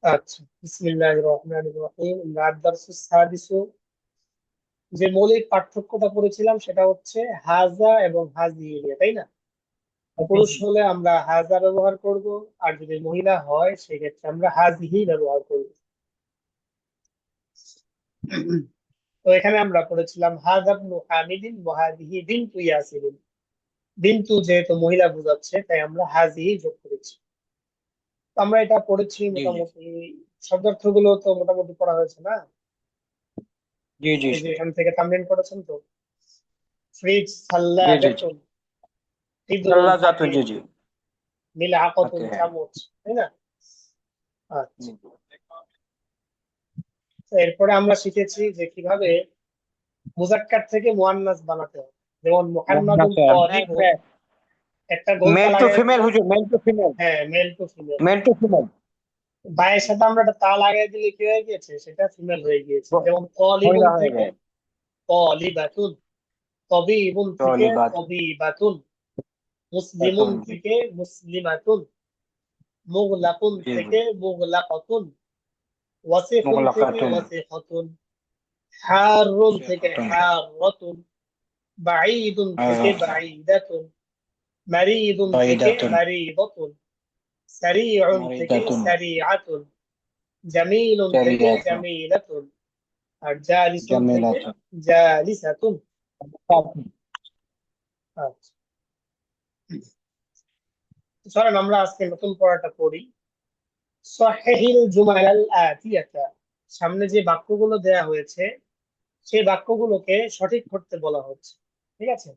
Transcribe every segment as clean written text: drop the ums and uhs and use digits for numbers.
আচ্ছা, বিসমিল্লাহির রহমানির রহিম। আদ-দারসুস সাদিসু, যে মৌলিক পার্থক্যটা পড়েছিলাম সেটা হচ্ছে হাজা এবং হাজিহি নিয়ে, তাই না? জি পুরুষ জি হলে আমরা হাজা ব্যবহার করব, আর যদি মহিলা হয় সেক্ষেত্রে আমরা হাজিহি ব্যবহার করব। তো এখানে আমরা পড়েছিলাম হাজা ইবনু হামিদিন ওয়া হাদিহি বিনতু ইয়াসিরিন। বিনতু যেহেতু মহিলা বোঝাচ্ছে তাই আমরা হাজিহি যোগ করেছি। তো আমরা এটা পড়েছি জি জি মোটামুটি। শব্দার্থগুলো তো মোটামুটি পড়া হয়েছে না? জি জি এই যে এখান থেকে তামরিন করেছেন তো। ফ্রিজ, জি জি জি সাল্লাজাতুন, হিদরুন আল্লাহ জাতু, হাতে, জি জি। মিলআকাতুন হাতে, হ্যাঁ। চামচ, তাই না? আচ্ছা, জি তো এরপরে আমরা শিখেছি যে কিভাবে মুজাক্কার থেকে মুয়ান্নাস বানাতে হবে। যেমন মুহাম্মাদুন তালিবুন, একটা গোলতা মেল টু লাগাই ফিমেল, দিলাম। হুজুর, মেল টু ফিমেল। হ্যাঁ, male to female. Male to female. বায়ের সাথে আমরা একটা তা লাগাই দিলে কি হয়ে গিয়েছে, সেটা ফিমেল হয়ে গিয়েছে। যেমন তালিবুন মহিলা হয়ে থেকে যায়। তালিবাতুন, তবিবুন থেকে তলিবাত। তবিবাতুন, মুসলিমুন বাতুন, জি থেকে মুসলিমাতুন, মুগলাকুন জি জি। থেকে মুগলাকাতুন, ওয়াসিফুন থেকে মুগলাকাতুন। ওয়াসিফাতুন, হারুন থেকে শেখাতুন। হাররাতুন, বাঈদুন থেকে আরাতুন। বাঈদাতুন, মারিদুন থেকে বাইদাতুন। মারিদাতুন, সারিউন থেকে মারিদাতুন। সারিআতুন, জামিলুন থেকে জারিয়াতুন। জামিলাতুন, আর জালিসুন থেকে জামিলাতুন। জালিসাতুন। আচ্ছা, চলেন আমরা আজকে নতুন পড়াটা পড়ি। সহিহিল জুমালাল আতিয়াতা, সামনে যে বাক্যগুলো দেয়া হয়েছে সেই বাক্যগুলোকে সঠিক করতে বলা হচ্ছে। ঠিক আছে?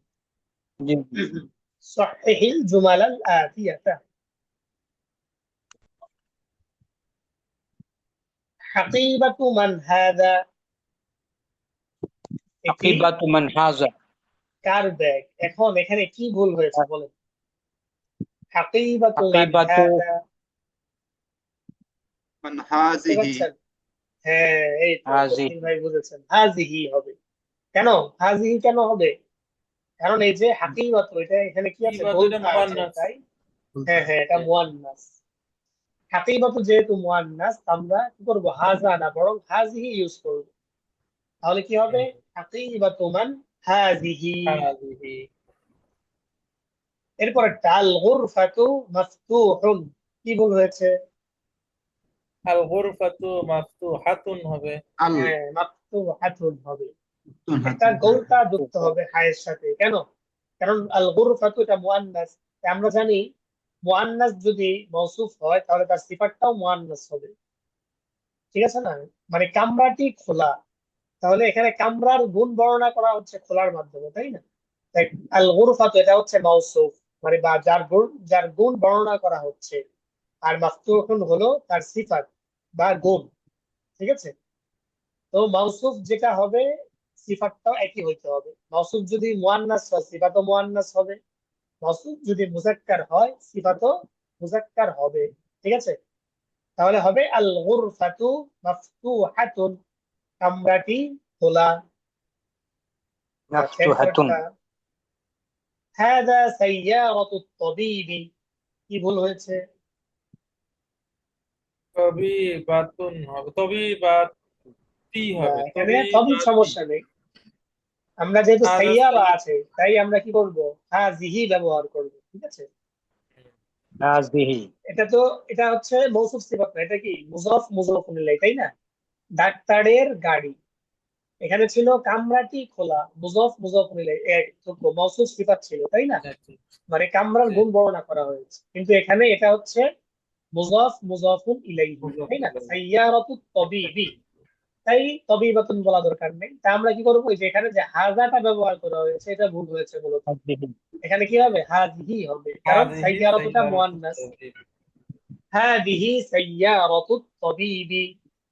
জি জি। সহিহিল জুমালাল আতিয়াতা। হাকিবাতু মান হাদা, এটি আকিবাতু মান হাজা। কার ব্যাগ? এখন এখানে কি ভুল হয়েছে বলেন? হাকিবাতু মান আকিবাতু হাদা, মান বুঝতে হাজিহি। পারছেন? হ্যাঁ, এই তো হাজি। তসলিম ভাই বুঝেছেন, হাজিহি হবে। কেন হাজিহি কেন হবে? কারণ এই যে হাকিবাতু, এটা এখানে কি কি আছে, বা দুইটা গোলতা আছে, মুয়ান্নাস। তাই। হ্যাঁ হ্যাঁ, এটা মুয়ান্নাস। হাকিবাতু যেহেতু মুয়ান্নাস, আমরা কি করবো, হাজা না বরং হাজিহি ইউজ করবো। তাহলে কি হবে? হাকিবাতু মান হাজিহি। হাযিহি। এরপরে আল গুরফাতু মাফতুহুন, কি ভুল হয়েছে? আল গুরফাতু মাফতুহাতুন হবে। আল হ্যাঁ, মাফতুহাতুন হবে। একটা হাতুন। গোলতা যুক্ত হবে হায়ের সাথে, কেন? কারণ আল গুরফাতু এটা মুয়ান্নাস। তাই আমরা জানি মুয়ান্নাস যদি মওসুফ হয় তাহলে তার সিফাতটাও মুয়ান্নাস হবে। ঠিক আছে না? মানে কামরাটি খোলা, তাহলে এখানে কামরার গুণ বর্ণনা করা হচ্ছে খোলার মাধ্যমে, তাই না? তাই আল গুরফাতু এটা হচ্ছে মওসুফ, মানে বা যার গুণ বর্ণনা করা হচ্ছে। আর মাফতুহুন হলো তার সিফাত বা গুণ। ঠিক আছে? তো মাউসুফ যেটা হবে, সিফাতটাও একই হইতে হবে। মাউসুফ যদি মুয়ান্নাস হয় সিফাতও মুয়ান্নাস হবে, মাউসুফ যদি মুজাক্কার হয় সিফাতও মুজাক্কার হবে। ঠিক আছে? তাহলে হবে আল গুরফাতু মাফতুহাতুন, কামরাটি খোলা। আচ্ছা, মাফতুহাতুন। এরপরটা হাদা সাইয়ারাতুত তাবিবি, কি ভুল হয়েছে? তবিবাতুন হবে, তবিবাতি না, হবে, এখানে তবিব তবিবাতি। সমস্যা নেই। আমরা যেহেতু হাযা সাইয়ারা সাইয়্যিদ। আছে তাই আমরা কি করব, হাজিহি ব্যবহার করব। ঠিক আছে? হাজিহি। এটা তো, এটা হচ্ছে মৌসুফ সিফাত না, এটা কি মুজাফ মুজাফুন ইলাইহি, তাই না? ডাক্তারের গাড়ি, এখানে ছিল কামরাটি খোলা, মুজাফ মুজাফুন ইলাইহি তো মৌসুফ সিফাত ছিল, তাই না? জি জি মানে কামরার জি। গুণ বর্ণনা করা হয়েছে, কিন্তু এখানে এটা হচ্ছে মুজাফ মুজাফুন ইলাইহি, তাই না? মুজাফফর। সাইয়ারাতু তাবিবি, তাই তবিবাতুন বলা দরকার নেই। তা আমরা কি করবো, যে এখানে যে হাজাটা ব্যবহার করা হয়েছে এটা ভুল হয়েছে মূলত। হাজিহি। এখানে কি হবে, হাজিহি হবে, কারণ হাযিহি সাইয়ারাতুটা সাইয়্যারাতুত মুয়ান্নাস। তাবিব। হাদিহি সাইয়ারাতুত তাবিবি,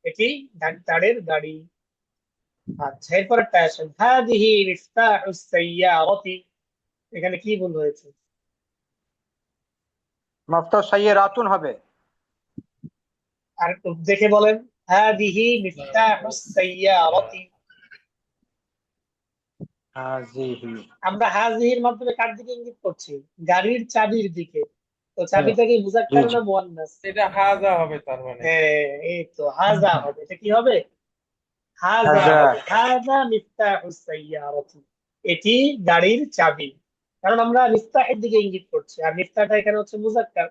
এটি ডাক্তারের গাড়ি। আচ্ছা, এরপরেরটা আসেন, হাদিহি মিফতাহুস সাইয়ারাতি, এখানে কি ভুল হয়েছে? মাফতাহ সাইয়্যিরাতুন হবে। আর একটু দেখে বলেন, হাদিহি মিফতাহুস সাইয়ারাতি। হাজিহি। আমরা হাজিহির মাধ্যমে কার দিকে ইঙ্গিত করছি? গাড়ির চাবির দিকে। তো চাবিটা কি মুজাক্কার না মুয়ান্নাস? এটা হাজা হবে তার মানে। হ্যাঁ, এই তো হাজা হবে। এটা কি হবে? হাজা হাজা। হবে। হাজা মিফতাহুস সাইয়ারাতি, এটি গাড়ির চাবি। কারণ আমরা মিফতাহের দিকে ইঙ্গিত করছি, আর মিফতাহটা এখানে হচ্ছে মুজাক্কার।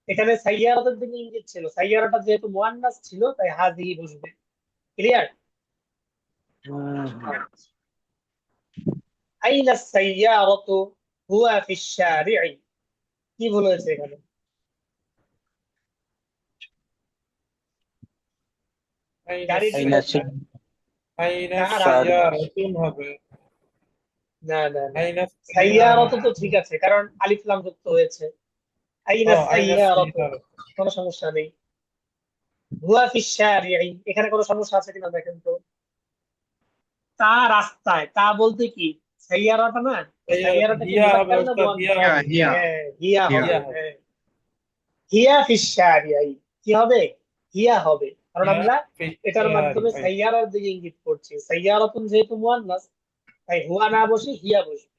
এখানে সাইয়ারাতের দিকে ইঙ্গিত ছিল, সাইয়ারাটা যেহেতু মুয়ান্নাস ছিল তাই হাজিহি বসবে। ক্লিয়ার? আইনা সাইয়ারাতু হুয়া ফিশ শারি'i, কি বলেছে এখানে? গাড়িটি আইনা কোথায়? আইনা কার আগে? সাইয়ারাতুন হবে। না না না, আইনা সাইয়ারাতু তো ঠিক আছে, কারণ আলিফ লাম যুক্ত হয়েছে। আইনা আইনা সাইয়ারাতু, সাইয়ারাতুন। কোনো সমস্যা নেই। হুয়া ফিশ শারি'i, এখানে কোনো সমস্যা আছে কিনা দেখেন তো। তা রাস্তায়, তা বলতে কি সাইয়ারাটা না? সাইয়ারাটা কি হিয়া হবে মুজাক্কার না উস্তাদ, হিয়া মুয়ান্নাস? হিয়া হবে। হিয়া হ্যাঁ, হিয়া হিয়া হবে। হিয়া হবে। হ্যাঁ, হিয়া ফিশ শারি'i, কি হবে? হিয়া হবে, কারণ হিয়া আমরা ফিশ এটার মাধ্যমে শারি'i। সাইয়ারার দিকে ইঙ্গিত করছি। সাইয়ারাতুন যেহেতু মুয়ান্নাস, তাই হুয়া না বসে হিয়া বসবে।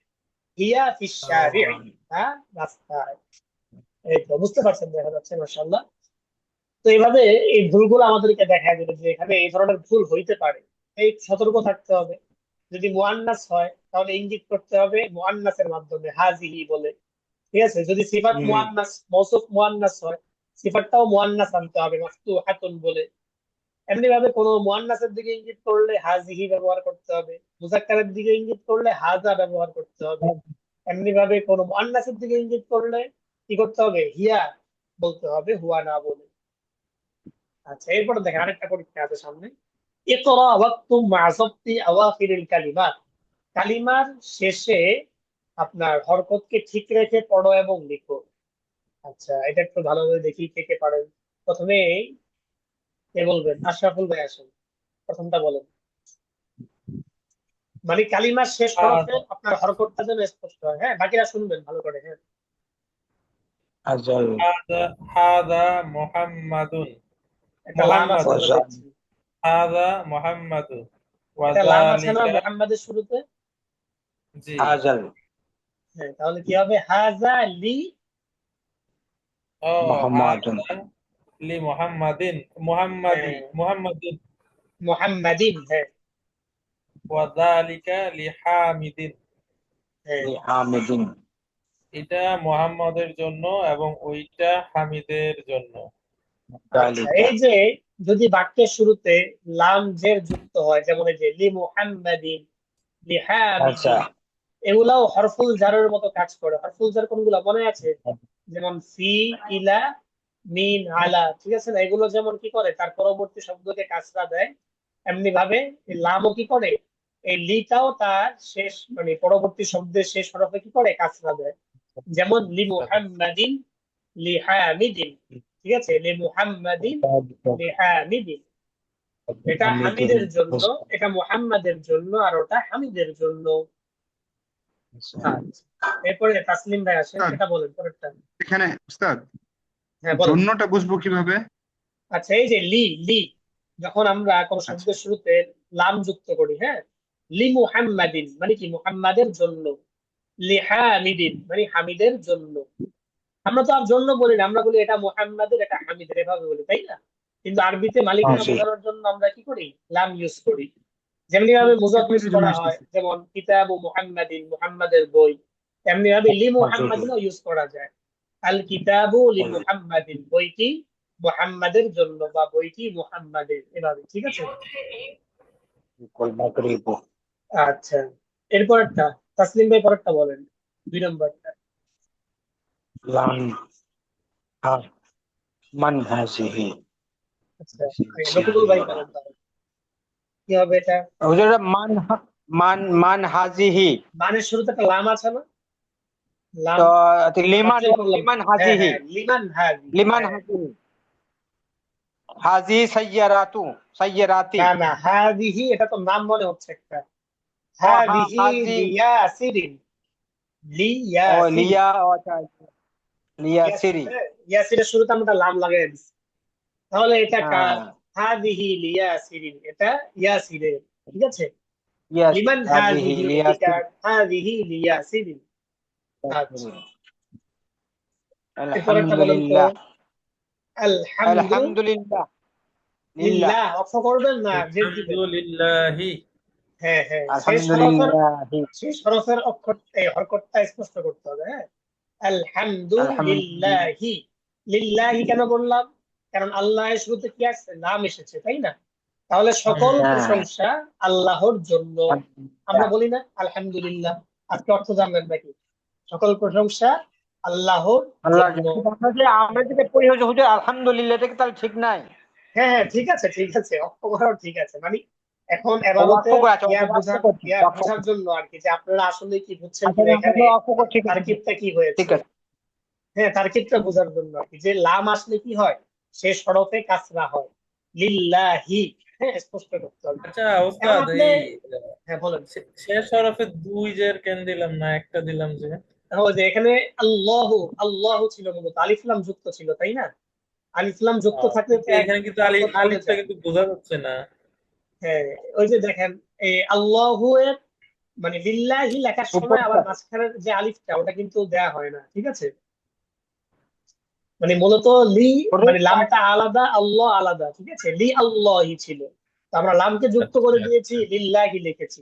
হিয়া ফিশ শারি'i, হ্যাঁ, রাস্তায়। এই তো বুঝতে পারছেন, দেখা যাচ্ছে মাশাআল্লাহ। তো এইভাবে এই ভুলগুলো আমাদেরকে দেখা দিল যে এখানে এই ধরনের ভুল হইতে পারে, এই সতর্ক থাকতে হবে। যদি মুয়ান্নাস হয় তাহলে ইঙ্গিত করতে হবে মুয়ান্নাসের মাধ্যমে, হাজিহি বলে। ঠিক আছে? যদি সিফাত মুয়ান্নাস, মৌসুফ মুয়ান্নাস হয়, সিফাতটাও মুয়ান্নাস আনতে হবে মাফতুহাতুন বলে। এমনি ভাবে কোনো মুয়ান্নাসের দিকে ইঙ্গিত করলে হাজিহি ব্যবহার করতে হবে, মুজাক্কারের দিকে ইঙ্গিত করলে হাজা ব্যবহার করতে হবে। এমনি ভাবে কোনো মুয়ান্নাসের দিকে ইঙ্গিত করলে কি করতে হবে? হিয়া বলতে হবে, হুয়া না বলে। আচ্ছা, এরপরে দেখেন আরেকটা পরীক্ষা আছে সামনে। ইকরা ওয়াক্তুম মা যাবতি আওয়াখিরিল কালিমাত, কালিমার শেষে আপনার হরকতকে ঠিক রেখে পড়ো এবং লিখো। আচ্ছা, এটা একটু ভালোভাবে দেখি কে কে পারেন। প্রথমে কে বলবেন? আশরাফুল ভাই আসেন, প্রথমটা বলেন। মানে কালিমার শেষ হরফে আপনার হরকতটা যেন স্পষ্ট হয়। হ্যাঁ, বাকিরা শুনবেন ভালো করে। হ্যাঁ, আজল। হাদা হাদা মুহাম্মাদুন। একটা লাম আছে আমরা ওয়াজাল। দেখছি। হাদা মুহাম্মাদুন। একটা লাম আছে না ওয়াযালিকা। মুহাম্মাদের শুরুতে? জি। আজল। হ্যাঁ, তাহলে কি হবে? হাজা লি ও মুহাম্মাদুন। হাদা লি মুহাম্মাদিন। মুহাম্মাদি হ্যাঁ, মুহাম্মাদিন। মুহাম্মাদিন। হ্যাঁ ওয়াযালিকা লি হামিদিন। হ্যাঁ। হামিদিন। এটা মুহাম্মাদের জন্য এবং ওইটা হামিদের জন্য। আচ্ছা, যালিকা। এই যে যদি বাক্যের শুরুতে লাম জের যুক্ত হয়, যেমন এই যে লি মুহাম্মাদিন, লি আচ্ছা। হামিদিন, এগুলাও হরফুল জারের মতো কাজ করে। হরফুল জার কোনগুলা মনে আছে? যেমন ফি, ইলা, মিন, আলা, ঠিক আছে না? এগুলো যেমন কি করে তার পরবর্তী শব্দকে কাসরা দেয়, এমনি ভাবে এই লামও কি করে, এই লিটাও তার শেষ মানে পরবর্তী শব্দের শেষ হরফে কি করে, কাসরা দেয়। যেমন লি মুহাম্মাদিন, লি হামিদিন। ঠিক আছে? লি মুহাম্মাদিন, লি হামিদিন। এটা হামিদের জন্য, এটা মুহাম্মাদের জন্য, আর ওটা হামিদের জন্য। আচ্ছা, এরপরে তাসলিম ভাই আসেন, উস্তাদ, এটা বলেন পরেরটা। এখানে উস্তাদ হ্যাঁ বলেন। জন্যটা বুঝবো কিভাবে? আচ্ছা, এই যে লি, লি যখন আমরা কোন আচ্ছা শব্দের শুরুতে লাম যুক্ত করি, হ্যাঁ, লি মুহাম্মাদিন মানে কি? মুহাম্মাদের জন্য। লি হামিদিন মানে হামিদের জন্য। আমরা তো আর জন্য বলি না, আমরা বলি এটা মুহাম্মাদের, এটা হামিদের, এভাবে বলি, তাই না? কিন্তু আরবিতে মালিকানা জি। বোঝানোর জন্য আমরা কি করি? লাম ইউজ করি। যেমনি ভাবে মুজাফ এক ইউজ মিনিটের জন্য করা হয়, আসতেছি। যেমন কিতাবু মুহাম্মাদিন, মুহাম্মাদের বই, তেমনি ভাবে লি জি। মুহাম্মাদিনও ইউজ করা যায়। আল কিতাবু লি মুহাম্মাদিন, বইটি মুহাম্মাদের জন্য, বা বইটি মুহাম্মাদের, এভাবে। ঠিক আছে? কুল মাগরিবু। আচ্ছা, এরপরটা তাসলিম ভাই পরেরটা বলেন, 2 নম্বরটা। লাম হা মান হাজিহি। আচ্ছা, রফিকুল ভাই বলেন তাহলে কি হবে এটা? হুজুর, মান হাজিহি। মানের শুরুতে একটা লাম আছে না? লাম, তো লিমান রাত্রে করলাম। লিমান হ্যাঁ হাজিহি। হ্যাঁ, লিমান হাজি। লিমান হ্যাঁ। হাজিহি। হাজি সাইয়ারাতু সাইয়ারাতি। না না, হাদিহি এটা তো নাম মনে হচ্ছে একটা। ও হাদিহি হাজি। লিয়াসিরিন, ও লিয়াসিরিন। লিয়া। ও আচ্ছা, লিয়াসিরি। ইয়াসির, ইয়াসিরের শুরুতে আমরা লাম লাগাই দিচ্ছি, তাহলে এটা কার? হ্যাঁ। হাদিহি লিয়াসিরিন, এটা ইয়াসিরের। ঠিক আছে? ইয়াস লিমান হাজিহি হাদিহি, এটি লিয়াসিরি। কার? হাদিহি লিয়াসিরিন। আচ্ছা, এরপরেরটা বলেন তো, আলহামদুলিল্লাহ। আলহামদু আলহামদুলিল্লাহ। লিল্লাহ। লিল্লাহ, অক্ষ করবেন না, জেদ দিবেন। আলহামদুলিল্লাহি হ্যাঁ হ্যাঁ, আলহামদুলিল্লাহি। শেষ হরফের অক্ষর এই হরকতটা স্পষ্ট করতে হবে। হ্যাঁ, আলহামদুলিল্লাহ। আলহামদুলিল্লাহি। লিল্লাহি কেন বললাম? কারণ আল্লাহের শুরুতে কি আসছে? নাম এসেছে, তাই না? তাহলে সকল প্রশংসা আল্লাহর জন্য। আমরা বলি না আলহামদুলিল্লাহ? আজকে অর্থ জানবেন নাকি? সকল প্রশংসা আল্লাহর আল্লাহ, জন্য। আমরা যেটা পড়ি হচ্ছে হুজুর আলহামদুলিল্লাহ, এটা কি তাহলে ঠিক নাই? হ্যাঁ হ্যাঁ, ঠিক আছে ঠিক আছে, অক্ষ করাও ঠিক আছে। মানে এখন এবাদতের বোঝার জন্য আর কি, যে আপনারা আসলে কি বুঝছেন কিনা এখানে, তারকিবটা কি হয়েছে। ঠিক আছে। হ্যাঁ, তারকিবটা বোঝার জন্য আর কি, যে লাম আসলে কি হয়, শেষ হরফে কাসরা হয়। লিল্লাহি, হ্যাঁ, স্পষ্ট করতে হবে। আচ্ছা এখন ওস্তাদ, আপনি এই হ্যাঁ বলেন। শেষ হরফে দুই জের কেন দিলাম না, একটা দিলাম যে? ও যে এখানে আল্লাহ, আল্লাহ ছিল মূলত আলিফ লাম যুক্ত ছিল, তাই না? আলিফ লাম যুক্ত থাকলে কিন্তু তো এক এখানে কিন্তু হরকত পড়ে আলিফটা যায়। কিন্তু বোঝা যাচ্ছে না। হ্যাঁ, ওই যে দেখেন, এই আল্লাহু এর মানে লিল্লাহি লেখার সময় আবার মাঝখানের যে আলিফটা, ওটা কিন্তু দেয়া হয় না, ঠিক আছে? মানে মূলত লি, মানে লামটা আলাদা, আল্লাহ আলাদা, ঠিক আছে? লি আল্লাহি ছিল, তো আমরা লামকে যুক্ত করে আচ্ছা দিয়েছি, আচ্ছা, লিল্লাহি লিখেছি,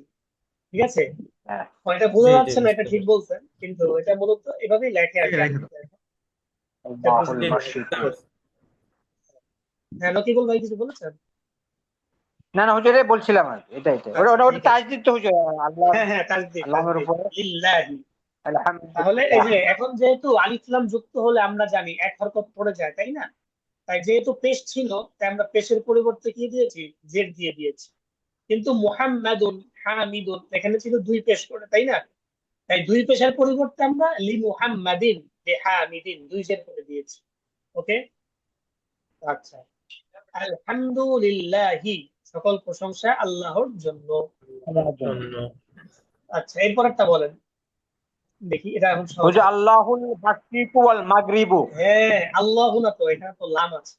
ঠিক আছে? হ্যাঁ। এটা বোঝা জি জি যাচ্ছে না, এটা বুঝতে ঠিক পারছি। বলছেন, কিন্তু এটা মূলত এভাবেই লেখে আর কি রেখে আরবিতে। এটা আল্লাহুল বুঝতে হবে। মাশরিক। বুঝতে পারছি। হ্যাঁ, নকিবুল ভাই কিছু বলেছেন? না না হুজুর, এটাই বলছিলাম আর কি, এটাই ওটা আচ্ছা, ওটা ওটা ঠিক আছে। তাজদিদ তো হুজুর, আল্লাহ হ্যাঁ হ্যাঁ, তাসদিদ আল্লাহর তাসদিদ, উপরে। লিল্লাহি। তাহলে এই আলহামদুলিল্লাহ। যে এখন যেহেতু আলিফ লাম যুক্ত হলে আমরা জানি এক হরকত পড়ে যায়, তাই না? তাই যেহেতু পেশ ছিল, তাই আমরা পেশের পরিবর্তে কি দিয়েছি? জেড দিয়ে দিয়েছি। কিন্তু মুহাম্মাদুন, হামিদুন, এখানে ছিল দুই পেশ করে, তাই না? তাই দুই পেশের পরিবর্তে আমরা লি মুহাম্মাদিন লি হামিদিন দুই জেড করে দিয়েছি। ওকে, আচ্ছা। আলহামদুলিল্লাহি, সকল প্রশংসা আল্লাহর জন্য। জন্য আচ্ছা, এরপর একটা বলেন দেখি, এটা এখন সহজ হুজুর হবে। আল্লাহুল মাশরিকু ওয়াল মাগরিবু। হ্যাঁ, আল্লাহ না, তো এখানে তো লাম আছে,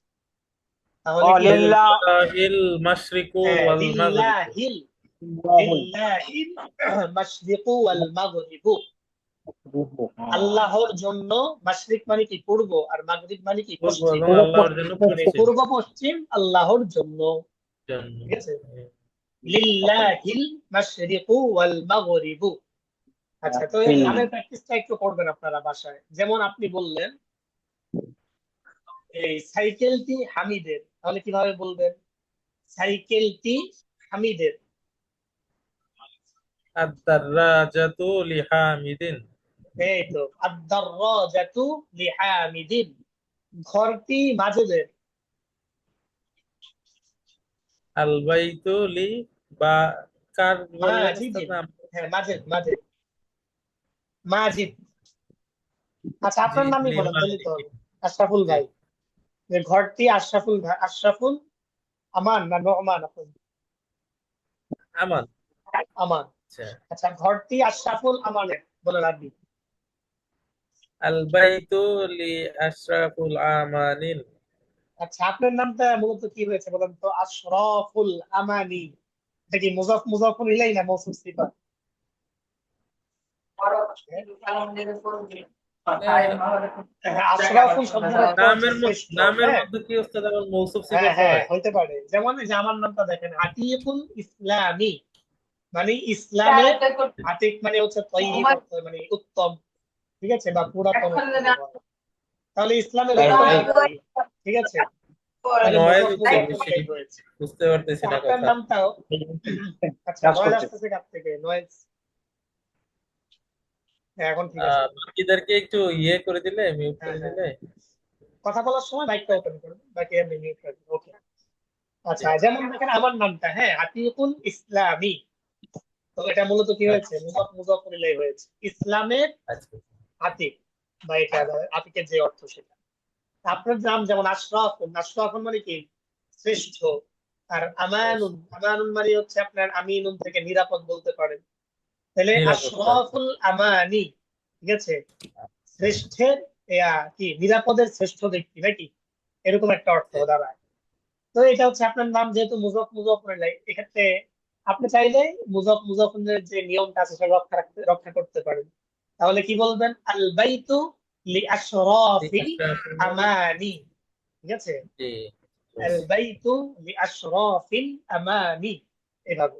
তাহলে কি হবে? লিল্লাহ। লিল্লাহিল মাশরিকু হ্যাঁ, ওয়াল মাগরিবু। লিল্লাহিল, আল্লাহুল লিল্লাহিল মাশরিকু ওয়াল মাগরিবু। আল্লাহর জন্য, মাশরিক মানে কি? পূর্ব, আর মাগরিব মানে কি? পূর্ব, পশ্চিম। এবং আল্লাহর জন্য মানে পশ্চিম পূর্ব পশ্চিম আল্লাহর জন্য, জন্য। ঠিক আছে? লিল্লাহিল মাশরিকু ওয়াল মাগরিবু। আচ্ছা, তো এই লামের প্র্যাকটিসটা একটু করবেন আপনারা বাসায়। যেমন আপনি বললেন এই সাইকেলটি হামিদের, তাহলে কিভাবে বলবেন? সাইকেলটি হামিদের। আদ-দাররাজাতু লিহামিদিন। এই তো, আদ-দাররাজাতু লিহামিদিন, ঘরটি মাজেদের। আল-বাইতু লি বা কার বললেন উস্তাদ মাজিদিন, নাম? হ্যাঁ মাজেদ মাজেদ, মাজিদ। আচ্ছা, জি আপনার নামই বলেন, তাহলে তো লিমালিকি। হবে। আশরাফুল জি ভাই, যে ঘরটি আশরাফুল ভাই, আশরাফুল আমান না নোমান আপনার? আমান। আমান। আচ্ছা, আচ্ছা, ঘরটি আশরাফুল আমানের বলেন আপনি। আল-বাইতু লি আশরাফুল আমানিন। আচ্ছা, আপনার নামটা মূলত কি হয়েছে বলেন তো? আশরাফুল আমানি, এটা কি মুজাফ মুজাফুর ইলাই না মৌসুফ সিফাত? হ্যাঁ, আশরাফুল শব্দের অর্থ হচ্ছে শ্রেষ্ঠ। নামের হ্যাঁ মধ্যে কি উস্তাদ আবার মৌসুফ হ্যাঁ সিফাত হ্যাঁ, হয়? হইতে পারে। যেমন এই যে আমার নামটা দেখেন, আতিকুল ইসলামী, মানে ইসলামের, আতিক মানে হচ্ছে তৈয়ব অর্থ, মানে উত্তম, ঠিক আছে, বা পুরাতন অর্থ হয়। তাহলে ইসলামের উত্তম ব্যক্তি, ঠিক আছে? তাহলে নয়েজ মুজাফ হচ্ছে মুজাফুর বেশি, ইলাইহি হয়েছে। বুঝতে পারতেছি না আপনার কথা। নামটাও আচ্ছা, নয়েজ আসতেছে কাছ থেকে? নয়েজ, হ্যাঁ, এখন ঠিক আছে। বাকিদেরকে একটু ইয়ে করে দিলে, মিউট হ্যাঁ করে হ্যাঁ, দিলে। কথা বলার সময় মাইকটা ওপেন করবেন, বাকি এমনি মিউট রাখবেন। ওকে, জি আচ্ছা। যেমন দেখেন আমার নামটা, হ্যাঁ, আতিকুল ইসলামী, তো এটা মূলত কি হয়েছে? আচ্ছা মুজাফ মুজাফর ইলাইহি হয়েছে, ইসলামের আচ্ছা। আতিক, বা এটা আতিকের যে অর্থ সেটা। আপনার নাম যেমন আশরাফুন, আশরাফুন মানে কি? শ্রেষ্ঠ। আর আমানুন, আমানুন মানে হচ্ছে আপনার আমিনুন থেকে নিরাপদ বলতে পারেন। তাহলে নিরাপত্তা। আশরাফুল আমানি, ঠিক আছে, শ্রেষ্ঠের কি নিরাপদের শ্রেষ্ঠ ব্যক্তি নাকি, এরকম একটা অর্থ দাঁড়ায়। তো এটা হচ্ছে আপনার নাম যেহেতু মুজফ মুজফর ইলাইহি, এক্ষেত্রে আপনি চাইলে মুজফ মুজফরের যে নিয়মটা আছে সেটা রক্ষা করতে পারেন। তাহলে কি বলবেন? আল বাইতু লিআশরাফিল আমানি, ঠিক আছে? জি আল বাইতু লিআশরাফিল আমানি, এভাবে।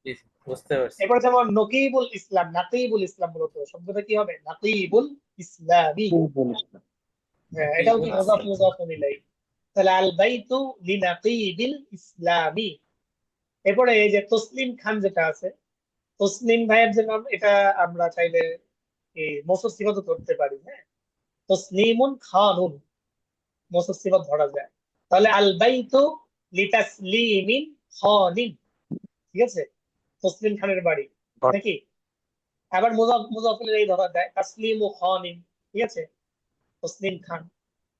জি, বুঝতে পারছি। এরপর যেমন নকিবুল ইসলাম, নাকিবুল ইসলাম, মূলত শব্দটা কি হবে? নাকিবুল ইসলামি। হ্যাঁ, এটাও কি মুযাফ মুযাফ ইলাইহি। তাহলে আল বাইতু লিনাকিবিল ইসলামি। এরপরে এই যে তসলিম খান যেটা আছে, তসলিম ভাইয়ের যে নাম, এটা আমরা চাইলে এই মৌসুফ সিফাতও ধরতে পারি। হ্যাঁ, তসলিমুন খানুন মৌসুফ সিফাত ধরা যায়। তাহলে আল বাইতু লিতাসলিমিন খানিন, ঠিক আছে? তসলিম খানের বাড়ি নাকি? আবার মুজাফ মুজাফির এই ধরা যায়, তাসলিম ও খানিন, ঠিক আছে? তসলিম খান।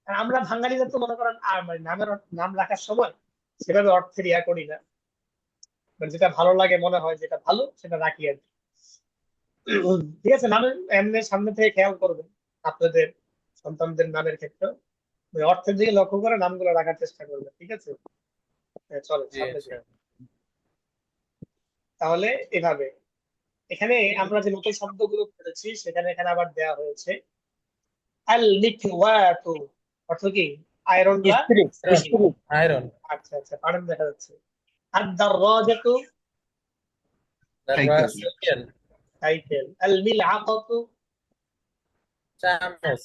আর আমরা বাঙালিরা তো মনে করেন আর মানে নাম রাখার সময় সেভাবে অর্থের ইয়া করি না, মানে যেটা ভালো লাগে মনে হয় যেটা ভালো সেটা রাখি আর কি। ঠিক আছে, নামের এমনি সামনে থেকে খেয়াল করবেন আপনাদের সন্তানদের নামের ক্ষেত্রে, ওই অর্থের দিকে লক্ষ্য করে নামগুলো রাখার চেষ্টা করবেন, ঠিক আছে? হ্যাঁ, চলো জি সামনে আচ্ছা। যাই। তাহলে এভাবে এখানে আমরা যে নতুন শব্দগুলো পড়েছি সেখানে এখানে আবার দেওয়া হয়েছে আল মিকওয়াতু, অর্থ কি? আয়রন বা স্ত্রী মেশিন। আয়রন। আচ্ছা আচ্ছা, পারেন দেখা যাচ্ছে। আর দাররাজাতু, সাইকেল। সাইকেল। সাইকেল। আল মিলআকাতু, চামচ।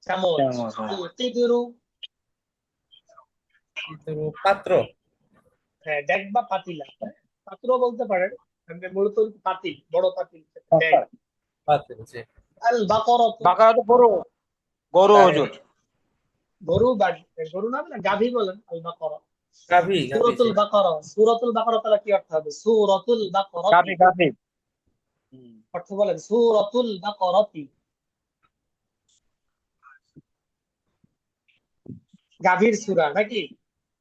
চামচ। আল কিদরু, পাত্র। হ্যাঁ, ডেক বা পাতিলা, হ্যাঁ, পাত্র বলতে পারেন। মানে মূলত পাতিল, বড় পাতিল, ডেক। পাত্র, জি। আল বাকরাতু, বাকারা তো গরু, গরু গাভী। হুজুর। গরু বা গরু না বলে গাভী বলেন। আল বাকরা, গাভী, গাভী, জি। সূরাতুল বাকারা, সূরাতুল বাকারা তাহলে কি অর্থ হবে? সূরাতুল বাকারাতি, গাভী গাভী। অর্থ বলেন সূরাতুল বাকারাতি, গাভীর সূরা নাকি?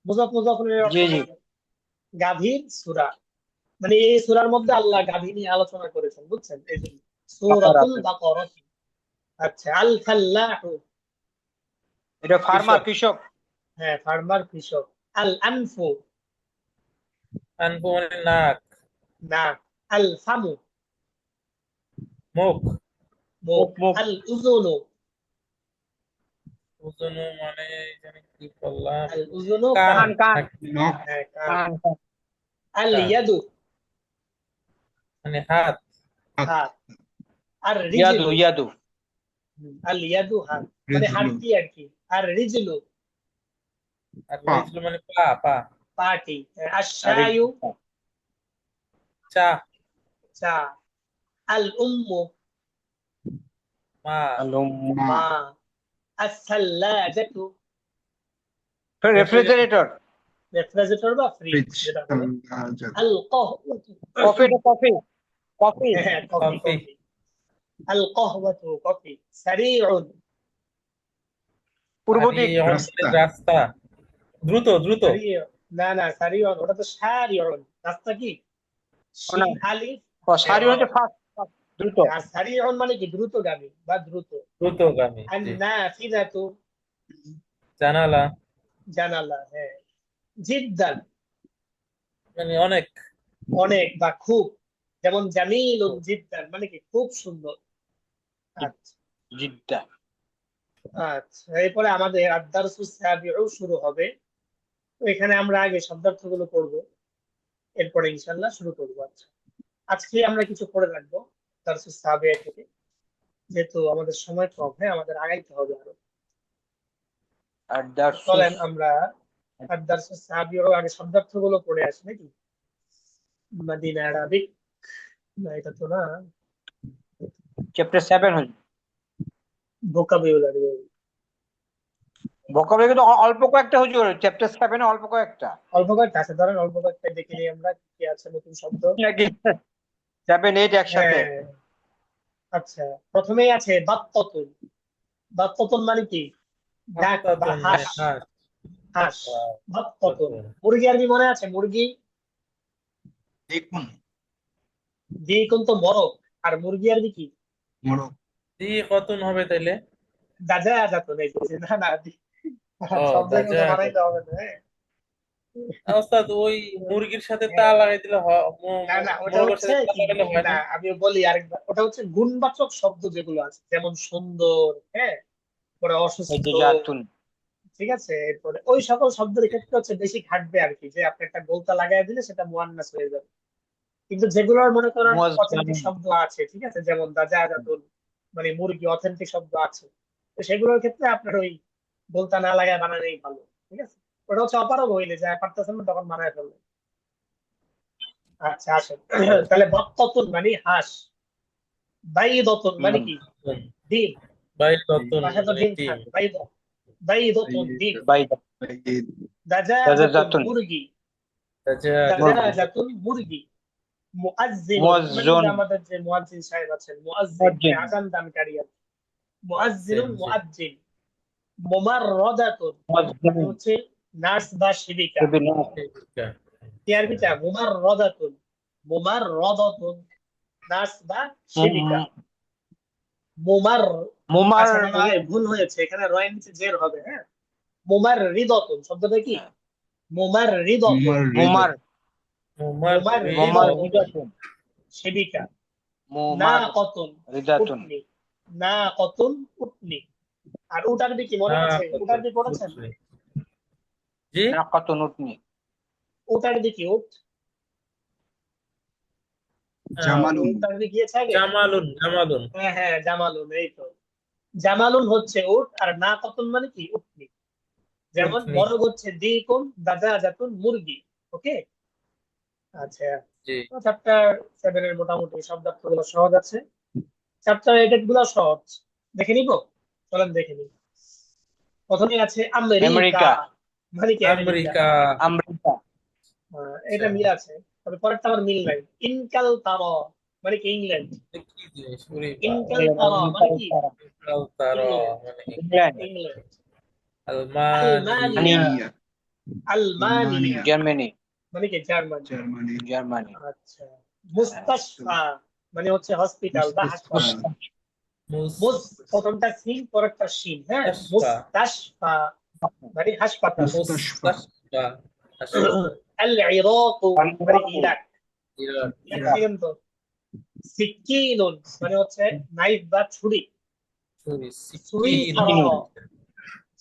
মুজাফ মুজাফিরের অর্থ জি জি। বলবেন গাভীর সূরা, মানে এই সূরার মধ্যে আল্লাহ গাভী নিয়ে আলোচনা করেছেন, বুঝছেন? এই জন্য বাকারা। সূরাতুল বাকারাতি। আচ্ছা, আল ফাল্লাহু, এটা ফার্মার, কৃষক। কৃষক। হ্যাঁ, ফার্মার, কৃষক। আল আনফু, আনফু মানে নাক। নাক। আল ফামু, মুখ। মুখ। মুখ। আল উযুনু, উজনু মানে জানি কি বললাম, আল উযুনু কান কান। কান নাকি? নখ। হ্যাঁ, কান। কান। আল কান ইয়াদু, মানে হাত। হাত। হাত। আর ইয়াদু রিজলু, ইয়াদু। আল ইয়াদু হাত, মানে রিজলু। হাড্ডি আর কি। আর রিজলু, আর পা। রিজলু মানে পা, পা। পাটি। আর আরে শায়ু, চা। চা। আল উম্মু, মা। আলম। মা। মা। আস-সাল্লাজাতু, রেফ্রিজারেটর। রেফ্রিজারেটর। রেফ্রিজারেটর বা ফ্রিজ ফ্রিজ। যেটা বলে। আচ্ছা। আল কাহওয়াতু, কফি, এটা কফি। কফি। হ্যাঁ, কফি কফি। কফি। আল কাহওয়াতু, কফি। সারিউন, পূর্ব দিক। সারিউন মানে রাস্তা। রাস্তা। দ্রুত, দ্রুত। সারিউন, না না, সারিউন ওটা তো সারিউন, রাস্তা কি? ও না, শিন আলিফ সারি র। হচ্ছে ফাস্ট, দ্রুত। আর সারিউন মানে কি? দ্রুতগামী বা দ্রুত। দ্রুতগামী, আর জি। নাফিযাতু, জানালা জানালা, হ্যাঁ। জিদ্দান, মানে অনেক। অনেক বা খুব। যেমন জামিলুন জিদ্দান মানে কি? খুব সুন্দর। আচ্ছা জিদ্দা। আচ্ছা, এরপরে আমাদের আদ-দারসুস সাবিউ শুরু হবে। তো এখানে আমরা আগে শব্দার্থগুলো পড়বো, এরপরে ইনশাআল্লাহ শুরু করবো। আচ্ছা, আজকে আমরা কিছু পড়ে রাখবো দারসুস সাবিউ থেকে, যেহেতু আমাদের সময় কম। হ্যাঁ, আমাদের আগাইতে হবে আরো। আর দারসুস। চলেন আমরা আদ-দারসুস সাবিউ আগে শব্দার্থগুলো পড়ে আসি নাকি? মাদিনা আরাবিক, না এটা তো না, চ্যাপ্টার 7 হচ্ছে। ভোকাবুলারি। ভোকাবুলারি কিন্তু অল্প কয়েকটা হচ্ছে, চ্যাপ্টার 7 অল্প কয়েকটা। অল্প কয়েকটা আছে, ধরেন অল্প কয়েকটা দেখে নিই আমরা কি কি আছে নতুন শব্দ। নাকি 7 8 একসাথে। হ্যাঁ, আচ্ছা, প্রথমেই আছে বাত্তাতুন। বাত্তাতুন মানে কি? ডাক বা বাত্তাতুন মানে হাঁস। হাঁস। হাঁস, বাত্তাতুন। বাত্তাতুন। মুরগি আরবি মনে আছে? মুরগি, দেখুন। দিকুন তো মরক। আর মুরগি আরবি কি? মোরগ। দি কতুন হবে তাইলে? দাজা জাতুন। এই যে, না না, ও, সব জায়গায় দাজা ওটা বানাইতে কতুন। হবে না। হ্যাঁ, ওস্তাদ ওই মুরগির সাথে তা হ্যাঁ, লাগাই দিলে না না, ওটা মোরগের হচ্ছে সাথে তা কি, লাগাইলে হয় না না? আমি বলি আরেকবার, ওটা হচ্ছে গুণবাচক শব্দ যেগুলো আছে, যেমন সুন্দর, হ্যাঁ, পরে এই অসুস্থ, যে জাতুন। ঠিক আছে, এরপরে ওই সকল শব্দের ক্ষেত্রে হচ্ছে বেশি খাটবে আর কি, যে আপনি একটা গোলতা লাগাই দিলে সেটা মুয়ান্নাস হয়ে যাবে। কিন্তু যেগুলোর মনে করেন অথেন্টিক মুয়াজ্জামিন। শব্দ আছে, ঠিক আছে, যেমন দাজাজাতুন, মানে মুরগি, অথেন্টিক শব্দ আছে, তো সেগুলোর ক্ষেত্রে আপনার ওই গোলতা না লাগায় বানানোই ভালো, ঠিক আছে। ওটা হচ্ছে অপারগ হইলে যা পারতেছেন না তখন বানায় ফেলবে। আচ্ছা আসেন, তাহলে বত্ততুন মানে হাঁস, বাইদতুন মানে কি, ডিম, বাইদাতুন বাসায় তো মানে ডিম ডিম। খান, বাইদতুন ডিম, বাইদা। দাজাজাতুন জাতুন। মুরগি, মুরগি। দাজাজাতুন মুরগি, মুআজ্জিনুন মানে মুয়াজ্জুন। যে আমাদের যে মুয়াজ্জিন সাহেব আছেন, মুআজ্জিন মানে মুয়াজ্জিন। আযান দানকারী আর কি। মুয়াজ্জিন, মুআজ্জিনুন জি। মুআজ্জিন, মুমাররাদাতুন মানে মুয়াজ্জামিন। হচ্ছে নার্স বা সেবিকা, সেবিনা। সেবিকা। টিআরবিটা মুমাররাদাতুন, মুমাররাদাতুন নার্স বা সেবিকা, মুম- মুমার, মুমার। আচ্ছা না না, ভুল হয়েছে, এখানে রয়ের নিচে জের হবে, হ্যাঁ, মুমাররিদাতুন শব্দটা কি, মুমাররিদাতুন, মুমার। মুমার মুমাররিদাতুন রিদাতুন। সেবিকা, না মুমার কতুন রিদাতুন। উটনি, না কতুন উটনি। আর উটার দিকে মনে না আছে, কত উটার দিকে পড়েছেন, বুঝছি। জি। নাকাতুন উটনি। উটার দিকে উট, জামালুন। উটার দিকে গিয়েছে আগে, জামালুন, জামালুন। হ্যাঁ হ্যাঁ, জামালুন, এই তো, জামালুন হচ্ছে উট, আর না কতুন মানে কি, উটনি। যেমন উটনি। বড় হচ্ছে দ্বিগুণ দাজাজাতুন মুরগি, ওকে। আচ্ছা, জি। চ্যাপ্টার 7 এর মোটামুটি শব্দার্থগুলো সহজ আছে, চ্যাপ্টার 8 গুলো সহজ, দেখে নিব, চলেন দেখে নিব। প্রথমে আছে আমেরিকা, আমেরিকা। মানে কি আমেরিকা, আমেরিকা। আমেরিকা। এটা আচ্ছা, মিল আছে, তবে পরেরটা আমার মিল নাই। ইনকাল তারা মানে কি ইংল্যান্ড, এটা কি জিনিস? ওরে বাবা। ইনকাল তারা মানে কি তারা ইংল্যান্ড, মানে ইংল্যান্ড। ইংল্যান্ড। আলমানিয়া। আলমানিয়া, আলমানিয়া। আলমানিয়া আলমানিয়া। জার্মানি। মানে কি জার্মানি। জার্মানি। জার্মানি। আচ্ছা, মুস্তাশফা মানে হচ্ছে হসপিটাল বা মুস্তাশফা। হাসপাতাল। মুস, প্রথমটা সিন পরেরটা শিন, হ্যাঁ, মুস্তাশফা। মুস্তাশফা মানে হাসপাতাল। মুস্তাশফা। মুস্তাশফা। হাসপাতাল। আল ইরাক মানে কি ইরাক, ইরাক। Iraq Iraq. ছিলেন তো। সিকিনুন মানে হচ্ছে নাইফ বা ছুরি। ছুরি। সুইসারা, সিকিনুন।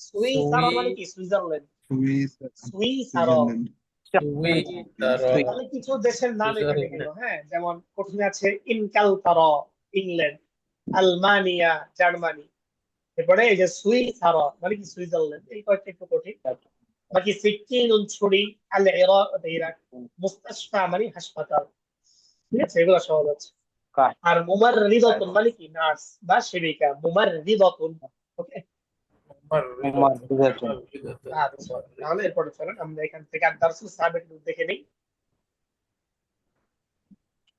সুইসারা সুই। মানে কি সুইজারল্যান্ড, সুইসারা। সুইজারল্যান্ড। সুইসারা। তাহলে কিছু দেশের নাম এখানে গেল, সুইজারল্যান্ড। হ্যাঁ, যেমন প্রথমে আছে ইনকালতারা ইংল্যান্ড, আলমানিয়া জার্মানি, এরপরে এই যে সুইসারা মানে কি সুইজারল্যান্ড, এই কয়েকটা একটু কঠিন। বাকি সিকিনুন ছুরি, আল ইরাক ইরাক, মুস্তাশফা মানে হাসপাতাল, ঠিক আছে, এগুলো সহজ আছে। আর মুমার রিদাতুন মানে কি নার্স বা সেবিকা, মুমার রিদাতুন, ওকে। উমর মুমার রিদাতুন। রিদাতুন। উমর রিদাতুন। আচ্ছা, উমর তাহলে রিদাতুন। এরপরে চলেন আমরা এখান থেকে আদ-দারসুস সাবিক দেখে নিই।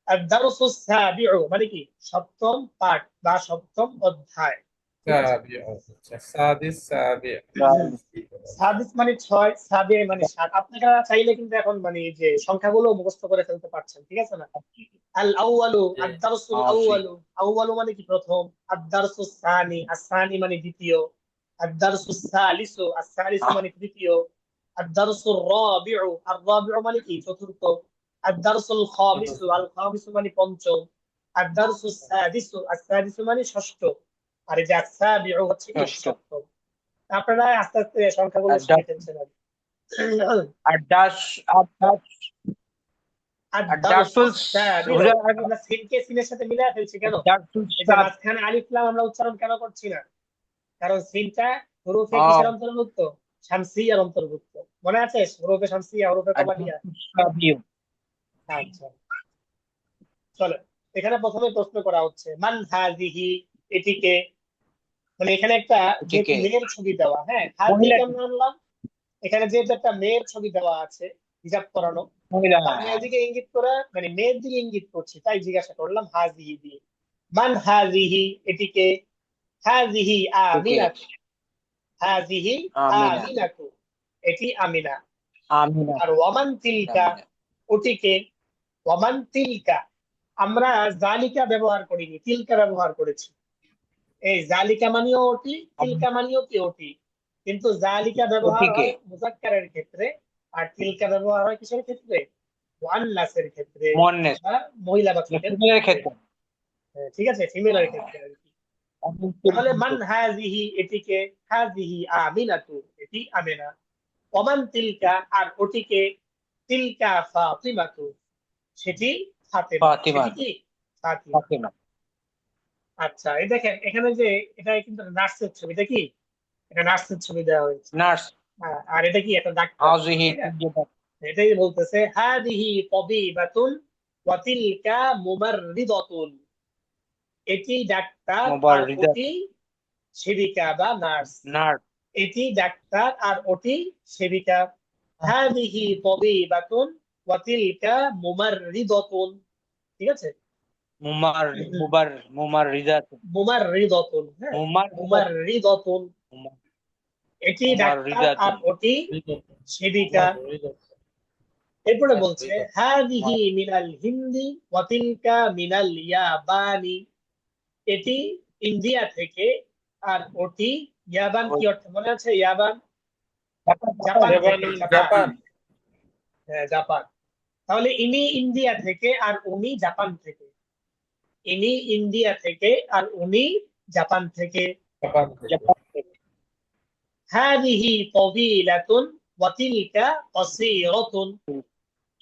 আদ-দারসুস সাবিউ মানে কি সপ্তম পাঠ বা সপ্তম অধ্যায়, ঠিক আছে। সাবিউ। আচ্ছা, সাদিস সাবিউ। সাদিস মানে 6, সাবে মানে 7। আপনারা চাইলে কিন্তু এখন মানে এই যে সংখ্যাগুলো মুখস্থ করে ফেলতে পারছেন, ঠিক আছে না। আল আউয়ালু, জি। আদ-দারসুল জি। আউয়ালু, আউয়ালু মানে কি প্রথম, আদ-দারসুস সানি, আস-সানি মানে দ্বিতীয়, আদ-দারসুস সালিসু, আস-সালিসু মানে তৃতীয়, আদ-দারসুর রাবিউ, আর-রাবিউ মানে কি চতুর্থ, আদ-দারসুল খামিসু, আল-খামিসু মানে পঞ্চম, আদ-দারসুস সাদিসু, আস-সাদিসু মানে ষষ্ঠ, আর এই যে আস-সাবিউ হচ্ছে কি ষষ্ঠ। সপ্তম। আপনারা আস্তে আস্তে সংখ্যাগুলো শিখে আদাস। ফেলছেন আর কি। আদাস। আদাস। আদাসুল। আদ-দারসুস সাবিউ, হুজুর আগে। আমরা সিনকে সিনের সাথে মিলিয়ে ফেলছি কেন, আদাসুল এই যে সাদ। মাঝখানে আলিফ লাম আমরা উচ্চারণ কেন করছি না, কারণ সিনটা হরফে ও। কিসের অন্তর্ভুক্ত, শামসিয়ার অন্তর্ভুক্ত, মনে আছে, হরফে শামসিয়া, হরফে কমারিয়া। আদাসুল সাবিউ। আচ্ছা, চলো, এখানে প্রথমে প্রশ্ন করা হচ্ছে মান হাযিহি, এটিকে, মানে এখানে একটা যেহেতু এটিকে। মেয়ের ছবি দেওয়া, হ্যাঁ, হাযিহি মহিলা। কেমন আনলাম, এখানে যেহেতু একটা মেয়ের ছবি দেওয়া আছে, হিজাব করানো, মহিলা। আমি এদিকে ইঙ্গিত করে মানে মেয়ের দিকে ইঙ্গিত করছি, তাই জিজ্ঞাসা করলাম হাযিহি দিয়ে। মান হাযিহি, এটিকে, হাযিহি এটিকে। আমিনাতু, হাযিহি আমিনা। আমিনাতু, এটি আমিনা। আমিনা। আর ওয়ামান তিলকা, আমিনা। ওটিকে, ওয়ামান তিলকা, আমরা জালিকা ব্যবহার করিনি, তিলকা ব্যবহার করেছি। এই জালিকা মানেও ওটি, তিলকা মানেও কি ওটি, কিন্তু জালিকা ব্যবহার ওটিকে। হয় মুযাক্কারের ক্ষেত্রে, আর তিলকা ব্যবহার হয় কিসের ক্ষেত্রে? মুআন্নাসের ক্ষেত্রে মুয়ান্নাস বা মহিলাবাচকের ফিমেলের ক্ষেত্রে। ক্ষেত্রে। হ্যাঁ, ঠিক আছে, ফিমেলের ক্ষেত্রে আর কি। তাহলে মান হাযিহি এটিকে, হাযিহি আমিনাতু এটি আমিনা, ওমান তিলকা আর ওটিকে, তিলকা ফাতিমাতু সেটি ফাতেমা, ফাতিমা সেটি কি? ফাতিমা। ফাতিমা আচ্ছা, এই দেখেন এখানে যে এটা কিন্তু নার্সের ছবি, এটা কি? এটা নার্সের ছবি দেওয়া হয়েছে। নার্স আর এটা কি? একটা ডাক্তার, হাযিহি তাই না? এটাই বলতেছে হাদিহি তাবিবাতুন ওয়া তিলকা মুমাররিদাতুন, এটি ডাক্তার আর মুবাররিদাত ওটি সেবিকা বা নার্স। নার্স এটি ডাক্তার আর ওটি সেবিকা। হাদিহি তাবিবাতুন ওয়া তিলকা মুমাররিদাতুন, ঠিক আছে? মুমাররিদাত মুমাররিদাতুন, হ্যাঁ, মুমাররিদাত মুমাররিদাতুন, এটি ডাক্তার আর মুমাররিদাতুন ওটি হৃদয়, সেবিকা। হৃদয়, এরপরে বলছে হৃদয়। হাদিহি মিনাল হিন্দি ওয়া তিলকা মিনাল ইয়াবানি, এটি ইন্ডিয়া থেকে আর ওটি ইয়াবান। কি অর্থ মনে আছে? ইয়াবান জাপান থেকে, লেবানন, জাপান। জাপান। হ্যাঁ, জাপান। তাহলে ইনি ইন্ডিয়া থেকে আর উনি জাপান থেকে, ইনি ইন্ডিয়া থেকে আর উনি জাপান থেকে। জাপান থেকে। জাপান থেকে। হাদিহি তাবিলাতুন ওয়া তিলকা কসীরাতুন,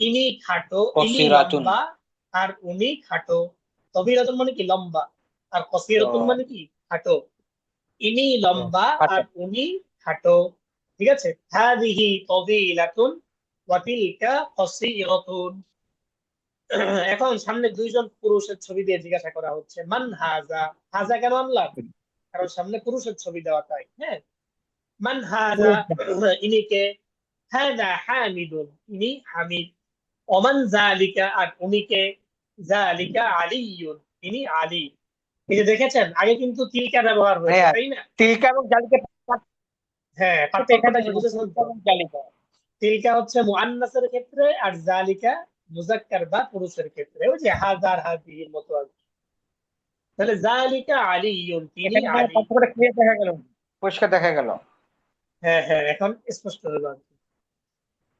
ইনি খাটো, ইনি কসিরাতুন লম্বা আর উনি খাটো। তবিরাতুন মানে কি? লম্বা। আর কসীরাতুন মানে কি? খাটো। ইনি লম্বা খাটো। আর উনি খাটো, ঠিক আছে? হাদিহি তাবিলাতুন ওয়া তিলকা কসীরাতুন। এখন সামনে দুইজন পুরুষের ছবি দিয়ে জিজ্ঞাসা করা হচ্ছে মান হাজা। হাজা কেন আনলাম? কারণ সামনে পুরুষের ছবি দেওয়া, তাই। হ্যাঁ, মান হাজা, ইনি কে? হাদা হামিদুন, ইনি হামিদ। ওমান জালিকা আর উনি কে? জালিকা আলিয়ুন, ইনি আলী। এই যে দেখেছেন আগে কিন্তু তিলকা ব্যবহার হয়েছে, হ্যাঁ তাই না? তিলকা এবং জালিকা হ্যাঁ, পার্থক্যটা কি বুঝেছেন তিলকা তো? এবং জালিকা তিলকা হচ্ছে মুআন্নাসের ক্ষেত্রে আর জালিকা মুজাক্কার বা পুরুষের ক্ষেত্রে, ওই যে হাজার হাজির মতো আর কি। তাহলে জালিকা আলিয়ুন, তিনি এখানে মানে আলী। পার্থক্যটা ক্লিয়ার দেখা গেল, পরিষ্কার দেখা গেল। হ্যাঁ হ্যাঁ, এখন স্পষ্ট হলো আর কি।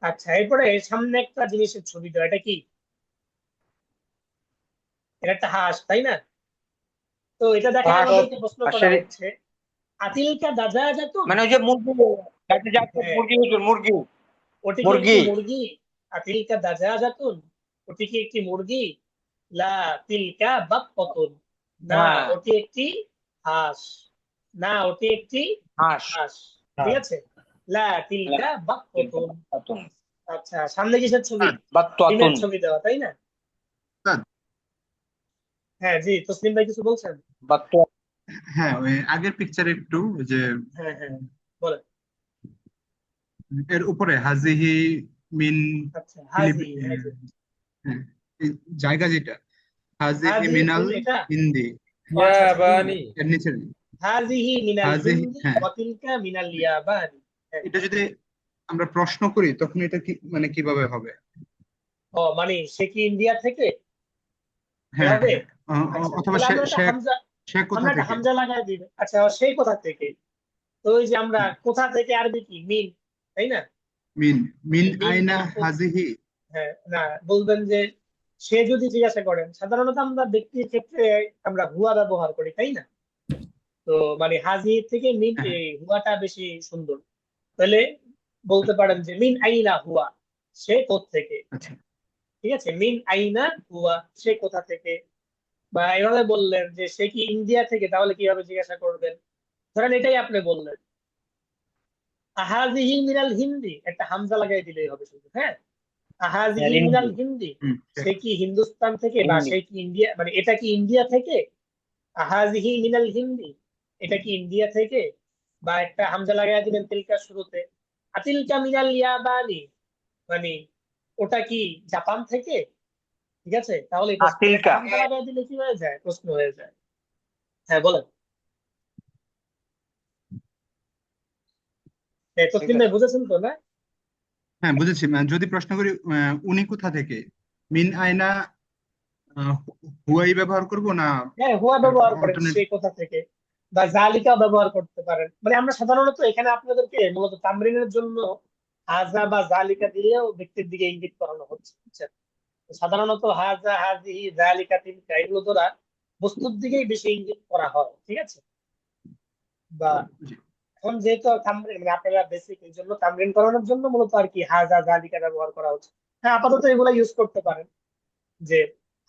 আচ্ছা, এরপরে সামনে একটা জিনিসের ছবি দেওয়া, এটা কি? এটা একটা হাঁস, তাই না? তো এটা দেখে হাঁস আমাদেরকে প্রশ্ন করা হাঁসের হচ্ছে আতিলকা দাজাজাতুন, মানে ওই যে মুরগি যাতে যাতে হ্যাঁ, মুরগি হুজুর মুরগি ওটি কি একটি মুরগি মুরগি? আতিলকা দাজাজাতুন, ওটি কি একটি মুরগি? লা তিলকা বাক্কাতুন, না হ্যাঁ ওটি একটি হাঁস, না ওটি একটি হাঁস হাঁস, ঠিক আছে? লা তিলকা বাক্কাতুন। আচ্ছা, সামনে কিসের ছবি? ডিমের বাত্তাতুন ছবি দেওয়া, তাই না? হ্যাঁ জি, তসলিম ভাই কিছু বলছেন? বাত্তা হ্যাঁ, ওই আগের পিকচার একটু ওই যে হ্যাঁ হ্যাঁ, বলেন। এর উপরে হাজিহি মিন আচ্ছা, ফিলিপ, হাজি হাজি হ্যাঁ, এই জায়গা যেটা হাজিহি হাজি মিনাল এটা। হিন্দি, ও আচ্ছা আচ্ছা, হিন্দি। ইয়াবানি। এর নিচে হাজিহি মিনাল হাজিহি, হিন্দি হ্যাঁ। ওয়া তিলকা মিনাল ইয়াবানি। হ্যাঁ। এটা যদি আমরা প্রশ্ন করি তখন এটা কি মানে কিভাবে হবে? ও মানে সে কি ইন্ডিয়া থেকে? হ্যাঁ এভাবে? হ্যাঁ, আচ্ছা, অথবা তাহলে সে আমরা একটা সে হামজা, সে কোথা আমরা একটা থেকে? হামজা লাগাই দিই। আচ্ছা, সেই কোথা থেকে? তো ওই যে আমরা কোথা থেকে আরবি কি? মিন, তাই না? মিন মিন মিন আইনা মানে হাজিহি। হ্যাঁ, না, বলবেন যে সে যদি জিজ্ঞাসা করেন, সাধারণত আমরা ব্যক্তির ক্ষেত্রে আমরা হুয়া ব্যবহার করি, তাই না? তো মানে হাজি থেকে মিন, হ্যাঁ, এই হুয়াটা বেশি সুন্দর। তাহলে বলতে পারেন যে মিন আইনা হুয়া, সে কোত্থেকে, আচ্ছা, ঠিক আছে? মিন আইনা হুয়া, সে কোথা থেকে। বা এভাবে বললেন যে সে কি ইন্ডিয়া থেকে, তাহলে কিভাবে জিজ্ঞাসা করবেন? ধরেন এটাই আপনি বললেন আহাজিহি মিনাল হিন্দি, একটা হামজা লাগাই দিলেই হবে শুধু। হ্যাঁ, আহাজিহি মিনাল হিন্দি, হুম, সে কি হিন্দুস্তান থেকে বা হিন্দি সে কি ইন্ডিয়া, মানে এটা কি ইন্ডিয়া থেকে? আহাজিহি মিনাল হিন্দি, এটা কি ইন্ডিয়া থেকে? বা একটা হামজা লাগাই দিবেন তিলকার শুরুতে। আতিলকা মিনাল ইয়াবানি, মানে ওটা কি জাপান থেকে? ঠিক আছে, তাহলে প্রশ্ন। একটা তিলকা হামজা লাগাই দিলে কি হয়ে যায়? প্রশ্ন হয়ে যায়। হ্যাঁ, বলেন। ঠিক তসলিম ভাই আছে। বুঝেছেন তো, না? হ্যাঁ বুঝেছি। যদি প্রশ্ন করি উনি কোথা থেকে, মিন আয়না আহ, হুয়াই ব্যবহার করব না হ্যাঁ, হুয়া ব্যবহার করেন, অল্টারনেট? সে কোথা থেকে। বা জালিকা ব্যবহার করতে পারেন। মানে আমরা সাধারণত এখানে আপনাদেরকে মূলত তামরিনের জন্য হাজা বা জালিকা দিয়েও ব্যক্তির দিকে ইঙ্গিত করানো হচ্ছে, বুঝছেন? তো সাধারণত হাজা, হাজিহি, জালিকা, তিলকা এগুলো দ্বারা বস্তুর দিকেই বেশি ইঙ্গিত করা হয়, ঠিক আছে? বা জি। এখন যেহেতু তামরিন মানে আপনারা বেসিক এই জন্য তামরিন করানোর জন্য মূলত আর কি হাজা জালিকা ব্যবহার করা হচ্ছে। হ্যাঁ, আপাতত এগুলা ইউজ করতে পারেন, যে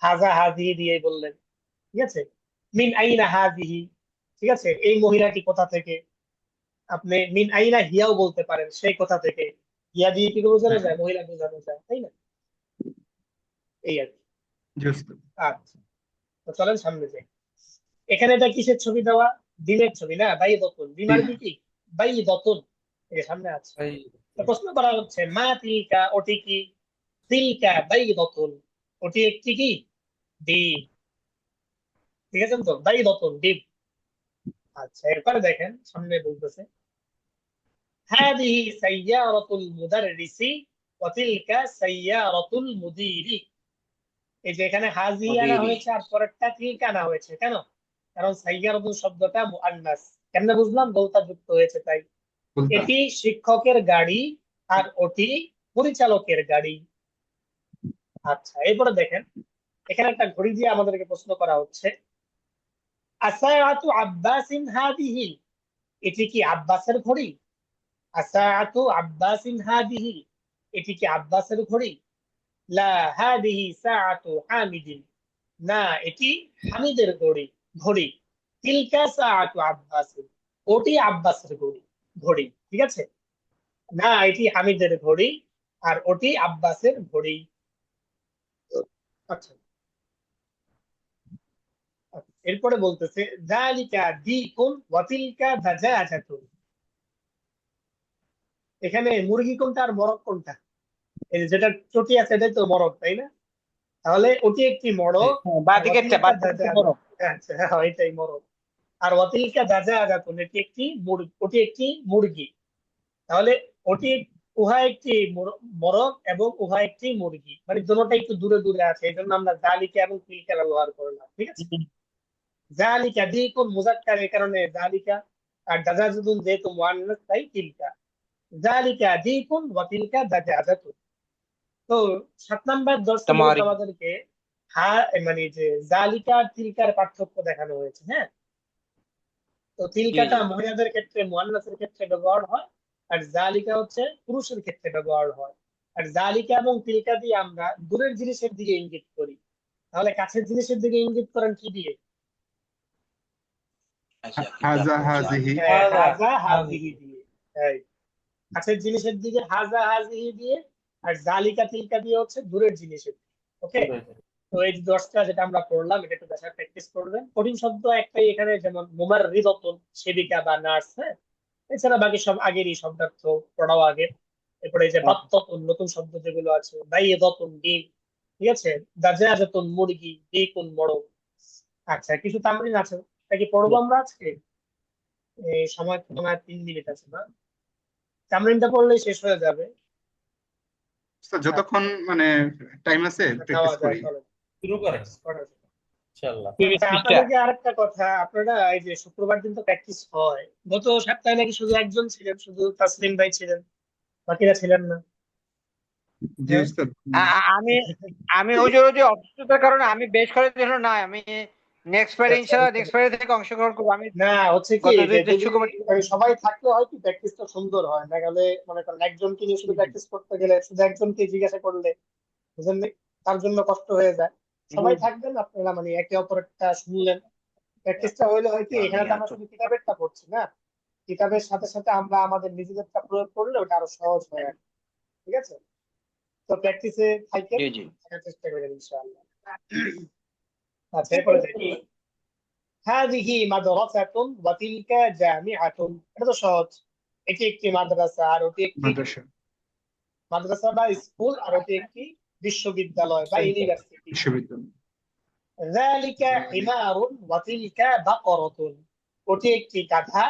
হাজা হাজিহি দিয়ে বললেন, ঠিক আছে? মিন আইনা হাজিহি, ঠিক আছে, এই মহিলাটি কোথা থেকে। আপনি মিন আইনা হিয়াও বলতে পারেন, সেই কোথা থেকে। হিয়া দিয়ে কি বোঝানো হ্যাঁ, যায়? মহিলা বোঝানো যায়, তাই না? এই আর কি। জি উস্তাদ। আচ্ছা, তো চলেন সামনে যাই। এখানে এটা কিসের ছবি দেওয়া? ডিমের ছবি না? বাই দতুন, ডিম জি, আরবি কি? বাই দতুন, এই সামনে আছে। ভাই তো প্রশ্ন করা হচ্ছে, মা তিলকা, ওটি কি? তিলকা বাই দতুন, ওটি একটি কি? ডিম। ঠিক আছে তো, বাই দতুন ডিম। আচ্ছা, এরপরে দেখেন সামনে বলতেছে, হাদিহি সাইয়ারাতুল মুদাররিসি ওয়া তিলকা সাইয়ারাতুল মুদিরি। এই যে এখানে হাজি আনা মুদিরি। হয়েছে আর পরেরটা তিলকা আনা হয়েছে, কেন? কারণ সাইয়ারাতুল শব্দটা মুআন্নাস। কেমনে বুঝলাম? বলতা যুক্ত হয়েছে তাই। বলতা। এটি শিক্ষকের গাড়ি আর ওটি পরিচালকের গাড়ি। আচ্ছা, এরপরে দেখেন, এখানে একটা ঘড়ি দিয়ে আমাদেরকে প্রশ্ন করা হচ্ছে, আসাআতু আব্বাসিন হাদিহি, এটি কি আব্বাসের ঘড়ি? আসাআতু আব্বাসিন হাদিহি, এটি কি আব্বাসের ঘড়ি? লা, হাদিহি সাআতু হামিদিন, না, এটি হামিদের ঘড়ি। ঘড়ি। তিলকা সাআতু আব্বাসিন, ওটি আব্বাসের ঘড়ি। ঘড়ি, ঠিক আছে? না, এটি হামিদের ঘড়ি আর ওটি আব্বাসের ঘড়ি। আচ্ছা, এরপরে বলতেছে, যালিকা দীকুন ওয়া তিলকা দাজাজাতুন। এখানে মুরগি কোনটা আর মরগ কোনটা? এই যে যেটা চটি আছে এটাই তো মরগ, তাই না? তাহলে ওটি একটি মরগ বা আর দিকেরটা ওয়াতিলকা বড়। দাজাজাতুন। আচ্ছা, হ্যাঁ, এটাই মরগ। আর ওয়াতিলকা দাজাজাতুন, এটি একটি ওটি একটি মুরগি। তাহলে ওটি, উহা একটি মরগ এবং উহা একটি মুরগি, মানে দুটোটা একটু দূরে দূরে আছে, এই জন্য আমরা জালিকা এবং তিলকা ব্যবহার করলাম, ঠিক আছে? জালিকা দিকুন মুজাক্কার, এই কারণে জালিকা। আর দাজাজাতুন যেহেতু মুআন্নাস তাই তিলকা। জালিকা দিকুন ওয়া তিলকা দাজাজাতুন। তো 7 নম্বর দর্শে মূলত তোমারই। আমাদেরকে মানে যে জালিকা আর তিলকার পার্থক্য দেখানো হয়েছে, হ্যাঁ? তো জি তিলকাটা জি। মহিলাদের ক্ষেত্রে মুআন্নাসের ক্ষেত্রে ব্যবহার হয়, আর জালিকা হচ্ছে পুরুষের ক্ষেত্রে ব্যবহার হয়। আর জালিকা এবং তিলকা দিয়ে আমরা দূরের জিনিসের দিকে ইঙ্গিত করি। তাহলে কাছের জিনিসের দিকে ইঙ্গিত করেন কি দিয়ে? হাজা হাজিহি। হ্যাঁ, হাজা হাজা হাজিহি। হাজিহি দিয়ে। এই কাছের জিনিসের দিকে হাজা হাজিহি দিয়ে, আর জালিকা তিলকা দিয়ে হচ্ছে দূরের জিনিসের দিকে। ওকে। তো এই যে 10টা যেটা আমরা পড়লাম, এটা একটু বাসায় প্র্যাকটিস করবেন। কঠিন শব্দ একটাই এখানে, যেমন মুমাররিদাতুন, সেবিকা বা নার্স, হ্যাঁ? এছাড়া বাকি সব আগেরই শব্দার্থ পড়াও আগে। এরপরে এই যে বাত্তাতুন, নতুন শব্দ যেগুলো আছে, বাইদাতুন ডিম, ঠিক আছে, দাজাজাতুন মুরগি, দিকুন মোড়ক। আচ্ছা, কিছু তামরিন আছে, এটা কি পড়বো আমরা আজকে? এই সময় তো মনে হয় 3 মিনিট আছে না? তামরিনটা পড়লেই শেষ হয়ে যাবে। উস্তাদ, যতক্ষণ মানে টাইম আছে খাওয়া প্র্যাকটিস যায়, করি। চলো। শুরু করেন করা যায়। ইনশাআল্লাহ। আচ্ছা, আপনাদেরকে আরেকটা কথা, আপনারা এই যে শুক্রবার দিন তো প্র্যাকটিস হয়, গত সপ্তাহে নাকি শুধু একজন ছিলেন, শুধু তাসলিম ভাই ছিলেন, বাকিরা ছিলেন না, জি হ্যাঁ? উস্তাদ। আমি আমি ওই যে অসুস্থতার কারণে আমি বেশ কয়েকদিন নাই। আমি নেক্সট ফ্রাইডে আচ্ছা, ইনশাআল্লাহ বুঝতে নেক্সট পেরেছি। ফ্রাইডে থেকে অংশগ্রহণ করবো। আমি না, হচ্ছে কি গত যে দুই যদি শুক্রবার। মানে সবাই থাকলে হয় কি প্র্যাকটিসটা সুন্দর হয়, না গেলে মনে করেন একজনকে নিয়ে শুধু প্র্যাকটিস করতে গেলে শুধু একজনকে জিজ্ঞাসা করলে, বুঝলেন নি? তার জন্য কষ্ট হয়ে যায়। সবাই থাকবেন, আপনারা মানে একে অপরেরটা শুনলেন, প্র্যাকটিসটা হইলে হয় কি, এখানে তো আমরা শুধু কিতাবেরটা পড়ছি না, কিতাবের সাথে সাথে আমরা আমাদের নিজেদেরটা প্রয়োগ করলে ওটা আরো সহজ হয় আর কি। ঠিক আছে? তো প্র্যাকটিসে থাকেন, জি জি। থাকার চেষ্টা করেন ইনশাআল্লাহ। আচ্ছা, এরপরে দেখি, হাদিহি মাদ্রাসাতুন ওয়া তিলকা জামিআতুন। এটা তো সহজ। এটি একটি মাদ্রাসা আর ওটি একটি মাদ্রাসা, মাদ্রাসা বা স্কুল, আর ওটি একটি বিশ্ববিদ্যালয় বা ইউনিভার্সিটি। বিশ্ববিদ্যালয়। যালিকা হিমারুন ওয়া তিলকা বাকরাতুন। ওটি একটি গাধা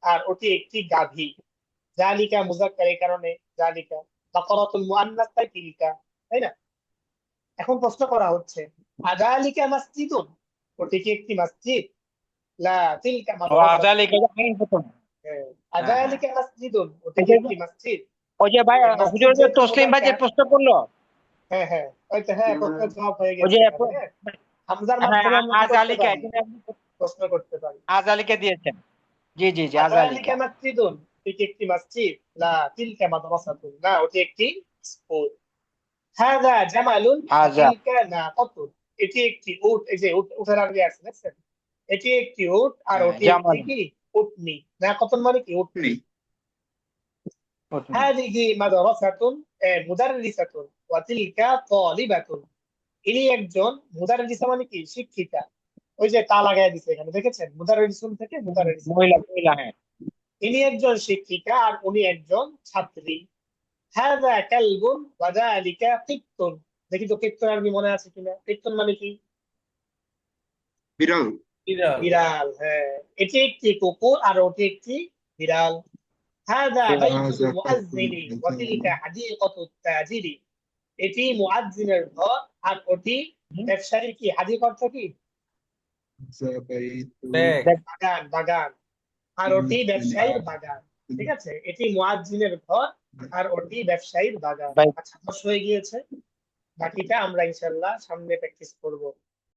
আর ওটি একটি গাভী। জালিকা মুজাক্কার, এই কারণে জালিকা। বাকরাতুল মুআন্নাস তাই তিলকা, তাই না? এখন প্রশ্ন করা হচ্ছে, আযালিকা মসজিদুন, ওটি কি একটি মসজিদ? লা, তিলকা মাদ্রাসা। ওয়াদালিকা আইন প্রথম। হ্যাঁ হ্যাঁ। আযালিকা মসজিদুন, ওটি কি এটা একটি মসজিদ? ওই যে ভাই মসজিদ হুজুর যে যেহেতু তসলিম ভাই যে মুদাক্কার, প্রশ্ন করলো, হ্যাঁ ওই তো হ্যাঁ প্রশ্নের জবাব হয়ে ওই গেছে যে এখানে, হ্যাঁ হামজার হ্যাঁ মাধ্যমে আমরা কি আজ করতে আলীকে পারি, এখানে আপনি প্রশ্ন করতে পারি। আজ আলীকে দিয়েছেন। জি জি জি, আজ আযালিকা আলীকে। মাসজিদুন, এটি একটি মসজিদ, লা তিলকা মাদ্রাসাতুন, না ওটি একটি স্কুল। হাযা জামালুন ওয়া হাজা। তিলকা নাকাতুন, এটি একটি উট, এই যে উট, উটের আগে আছে দেখছেন, এটি একটি উট আর ওটি একটি জামাল। কি উটনি, নাকাতুন মানে কি উটনি। নেই। হাযিহি মাদ্রাসাতুন মুদাররিসাতুন ওয়া তিলকা তালিবাতুন, ইনি একজন মুদাররিসা মানে কি শিক্ষিকা, ওই যে তা লাগায় দিছে এখানে দেখেছেন, মুদাররিসুন থেকে মুদাররিসা, মহিলা মহিলা, হ্যাঁ। ইনি একজন শিক্ষিকা আর উনি একজন ছাত্রী। হাযা কালবুন ওয়া যালিকা কিত্তুন, দেখি তো কিত্তুন আরবি মনে আছে কিনা, কিত্তুন মানে কি, বিড়াল। বিড়াল। বিড়াল, হ্যাঁ এটি একটি কুকুর আর ওটি একটি বিড়াল। হাযা বাইতুল হাযা কালবুন মুআজ্জিনি ওয়া হাযা তিলকা হাদিকাতুত তাজিরি, এটি মুআজ্জিনের ঘর আর ওটি ব্যবসায়ীর কি, হাদিক অর্থ কি বাইতুল ব্যাগ। বাগান, বাগান, আর ওটি ব্যবসায়ীর বাগান। ঠিক আছে, এটি মুয়াজ্জিনের ঘর আর ওটি ব্যবসায়ীর বাগান। ভাই আচ্ছা 10 হয়ে গিয়েছে, বাকিটা আমরা ইনশাল্লাহ সামনে প্র্যাকটিস করব।